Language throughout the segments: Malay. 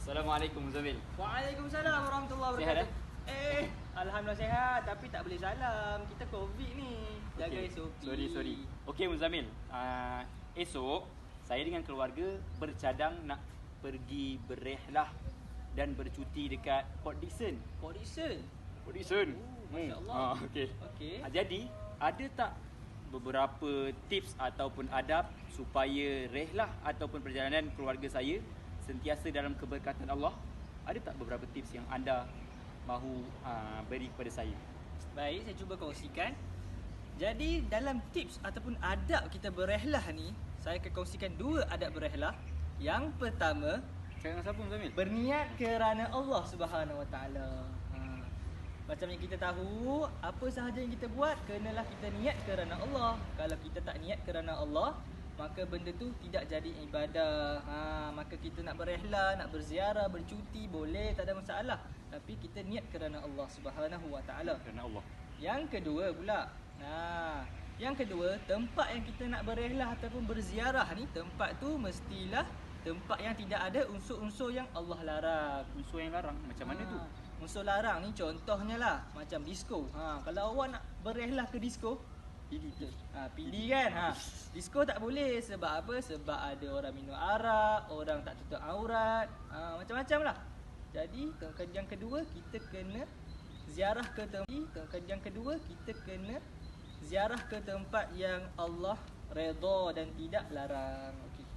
Assalamualaikum Zamil. Waalaikumsalam warahmatullahi Sihat, wabarakatuh. Alhamdulillah sihat, tapi tak boleh salam. Kita COVID ni. Jaga SOP. Sorry. Okey Muzamil, esok saya dengan keluarga bercadang nak pergi berehlah dan bercuti dekat Port Dickson. Port Dickson. Oh, Masya-Allah. okey. Okey. Jadi, ada tak beberapa tips ataupun adab supaya rehlah ataupun perjalanan keluarga saya sentiasa dalam keberkatan Allah? Ada tak beberapa tips yang anda mahu beri kepada saya? Baik, saya cuba kongsikan. Jadi dalam tips ataupun adab kita berehlah ni, saya akan kongsikan 2 adab berehlah. Yang pertama, Cakap dengan siapa Muzamil? berniat kerana Allah Subhanahu Wa Taala. Macam yang kita tahu, apa sahaja yang kita buat, kenalah kita niat kerana Allah. Kalau kita tak niat kerana Allah, maka benda tu tidak jadi ibadah. Maka kita nak berehlah, nak berziarah, bercuti boleh, tak ada masalah. Tapi kita niat kerana Allah Subhanahu Wa Taala. Kerana Allah. Yang kedua pula, yang kedua, tempat yang kita nak berehlah ataupun berziarah ni, tempat tu mestilah tempat yang tidak ada unsur-unsur yang Allah larang. Unsur yang larang macam mana tu? Unsur larang ni contohnya lah macam disko. Kalau awak nak berehlah ke disko, pilih kan. Disko tak boleh sebab apa? Sebab ada orang minum arak, orang tak tutup aurat, macam-macam lah. Jadi yang kedua kita kena ziarah ke tempat yang Allah redha dan tidak larang. Okey.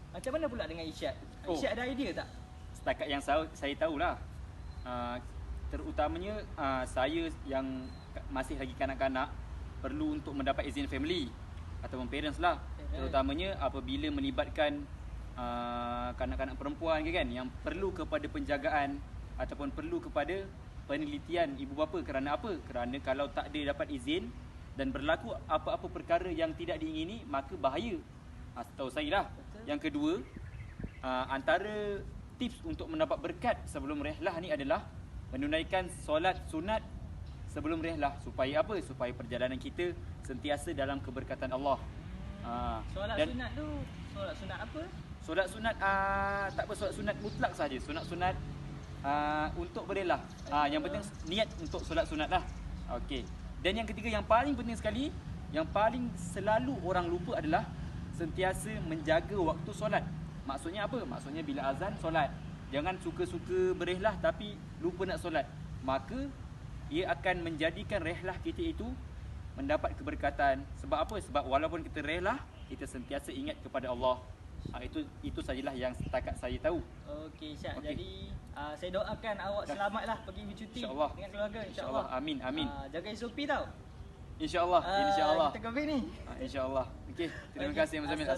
Macam mana pula dengan Irsyad? Irsyad ada idea tak? Setakat yang saya tahulah, terutamanya saya yang masih lagi kanak-kanak perlu untuk mendapat izin family ataupun parents lah. Terutamanya apabila melibatkan kanak-kanak perempuan kan, yang perlu kepada penjagaan ataupun perlu kepada penelitian ibu bapa. Kerana apa? Kerana kalau tak ada dapat izin dan berlaku apa-apa perkara yang tidak diingini, maka bahaya. Setahu saya lah. Yang kedua, antara tips untuk mendapat berkat sebelum rehlah ni adalah menunaikan solat sunat sebelum rehlah. Supaya apa? Supaya perjalanan kita sentiasa dalam keberkatan Allah. Solat sunat tu, solat sunat apa? Solat sunat tak apa, solat sunat mutlak saja. Sunat untuk berehlah. Yang penting niat untuk solat sunat lah. Okey. Dan yang ketiga yang paling penting sekali, yang paling selalu orang lupa adalah sentiasa menjaga waktu solat. Maksudnya apa? Maksudnya bila azan solat. Jangan suka-suka berehlah tapi lupa nak solat. Maka ia akan menjadikan rehlah kita itu mendapat keberkatan. Sebab apa? Sebab walaupun kita rehlah, kita sentiasa ingat kepada Allah. Itu sajalah yang setakat saya tahu. Okey Syah. Okey. Jadi saya doakan awak selamatlah pergi bercuti InsyaAllah. dengan keluarga, insya-Allah. Amin. Jaga SOP tau. InsyaAllah. Kita COVID ni. InsyaAllah. Okey. Terima kasih Muzamil.